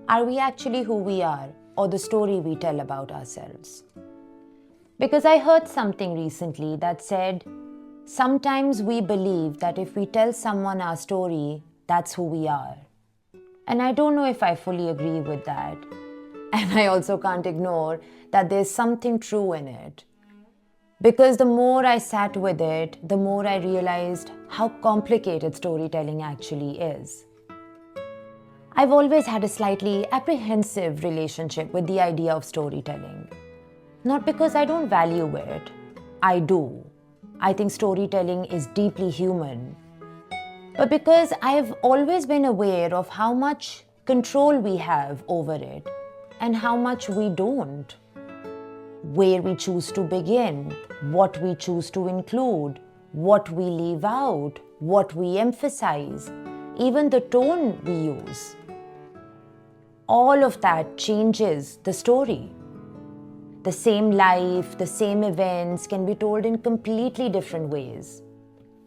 Are we actually who we are, or the story we tell about ourselves? Because I heard something recently that said, sometimes we believe that if we tell someone our story, that's who we are. And I don't know if I fully agree with that. And I also can't ignore that there's something true in it. Because the more I sat with it, the more I realized how complicated storytelling actually is. I've always had a slightly apprehensive relationship with the idea of storytelling. Not because I don't value it, I do. I think storytelling is deeply human. But because I've always been aware of how much control we have over it and how much we don't. Where we choose to begin, what we choose to include, what we leave out, what we emphasize, even the tone we use. All of that changes the story. The same life, the same events can be told in completely different ways.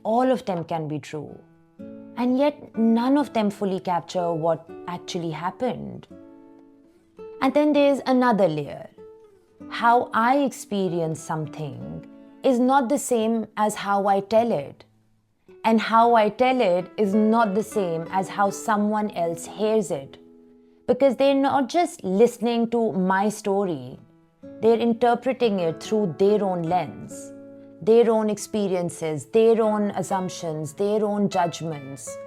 All of them can be true. And yet none of them fully capture what actually happened. And then there's another layer. How I experience something is not the same as how I tell it. And how I tell it is not the same as how someone else hears it. Because they're not just listening to my story, they're interpreting it through their own lens, their own experiences, their own assumptions, their own judgments.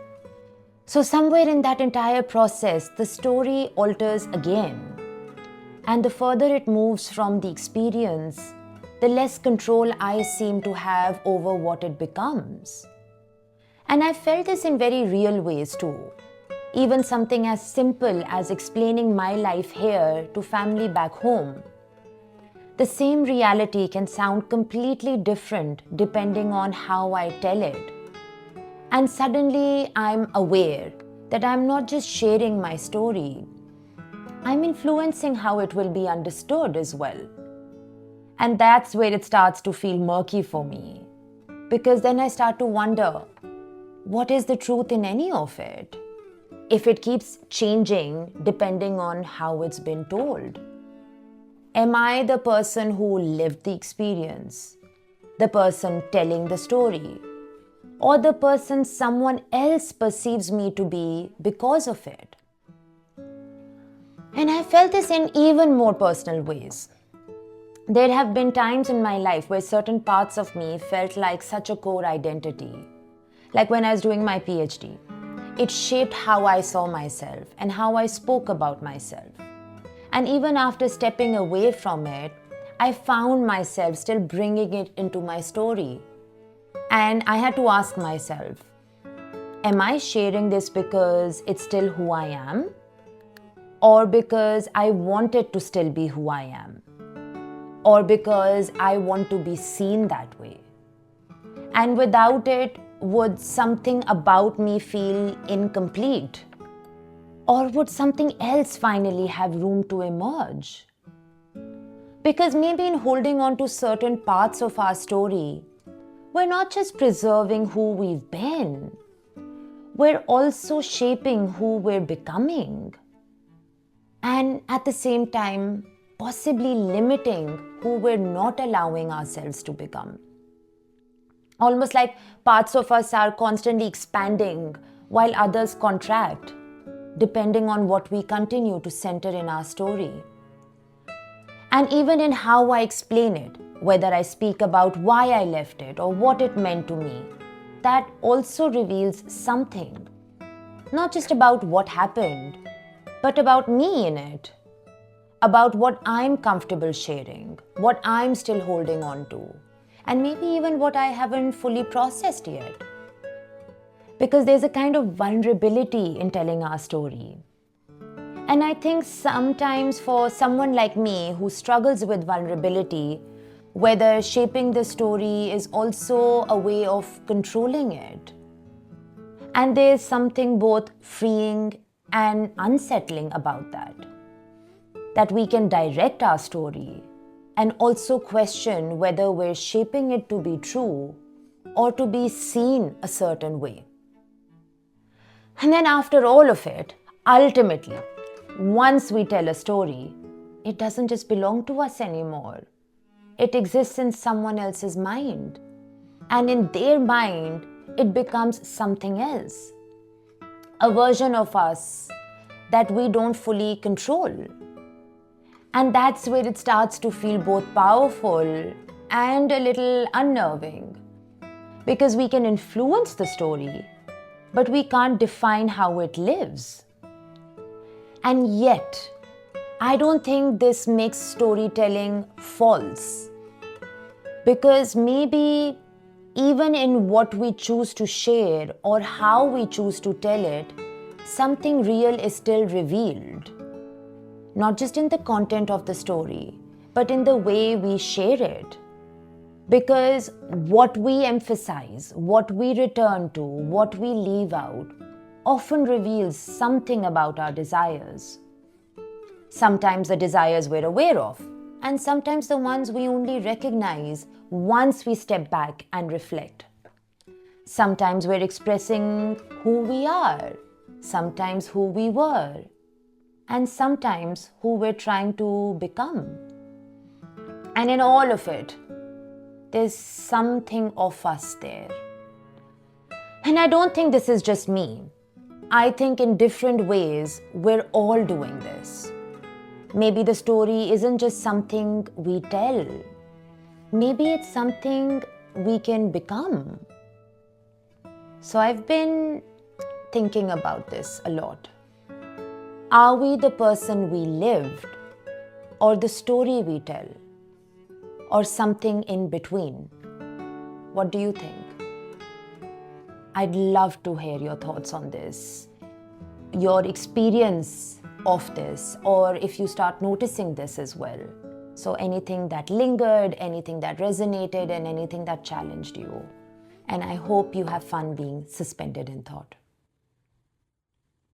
So somewhere in that entire process, the story alters again. And the further it moves from the experience, the less control I seem to have over what it becomes. And I felt this in very real ways too. Even something as simple as explaining my life here to family back home. The same reality can sound completely different depending on how I tell it. And suddenly I'm aware that I'm not just sharing my story, I'm influencing how it will be understood as well. And that's where it starts to feel murky for me. Because then I start to wonder, what is the truth in any of it? If it keeps changing depending on how it's been told. Am I the person who lived the experience? The person telling the story? Or the person someone else perceives me to be because of it? And I felt this in even more personal ways. There have been times in my life where certain parts of me felt like such a core identity. Like when I was doing my PhD. It shaped how I saw myself and how I spoke about myself. And even after stepping away from it, I found myself still bringing it into my story. And I had to ask myself, am I sharing this because it's still who I am? Or because I want it to still be who I am? Or because I want to be seen that way? And without it, would something about me feel incomplete? Or would something else finally have room to emerge? Because maybe in holding on to certain parts of our story, we're not just preserving who we've been, we're also shaping who we're becoming. And at the same time, possibly limiting who we're not allowing ourselves to become. Almost like parts of us are constantly expanding while others contract, depending on what we continue to center in our story. And even in how I explain it, whether I speak about why I left it or what it meant to me, that also reveals something. Not just about what happened, but about me in it. About what I'm comfortable sharing, what I'm still holding on to, and maybe even what I haven't fully processed yet. Because there's a kind of vulnerability in telling our story. And I think sometimes for someone like me who struggles with vulnerability, whether shaping the story is also a way of controlling it. And there's something both freeing and unsettling about that. That we can direct our story and also question whether we're shaping it to be true or to be seen a certain way. And then after all of it, ultimately, once we tell a story, it doesn't just belong to us anymore. It exists in someone else's mind. And in their mind, it becomes something else. A version of us that we don't fully control. And that's where it starts to feel both powerful and a little unnerving. Because we can influence the story, but we can't define how it lives. And yet, I don't think this makes storytelling false. Because maybe even in what we choose to share or how we choose to tell it, something real is still revealed. Not just in the content of the story, but in the way we share it. Because what we emphasize, what we return to, what we leave out, often reveals something about our desires. Sometimes the desires we're aware of, and sometimes the ones we only recognize once we step back and reflect. Sometimes we're expressing who we are, sometimes who we were, and sometimes who we're trying to become. And in all of it, there's something of us there. And I don't think this is just me. I think in different ways, we're all doing this. Maybe the story isn't just something we tell. Maybe it's something we can become. So I've been thinking about this a lot. Are we the person we lived, or the story we tell, or something in between? What do you think? I'd love to hear your thoughts on this, your experience of this, or if you start noticing this as well. So anything that lingered, anything that resonated, and anything that challenged you. And I hope you have fun being suspended in thought.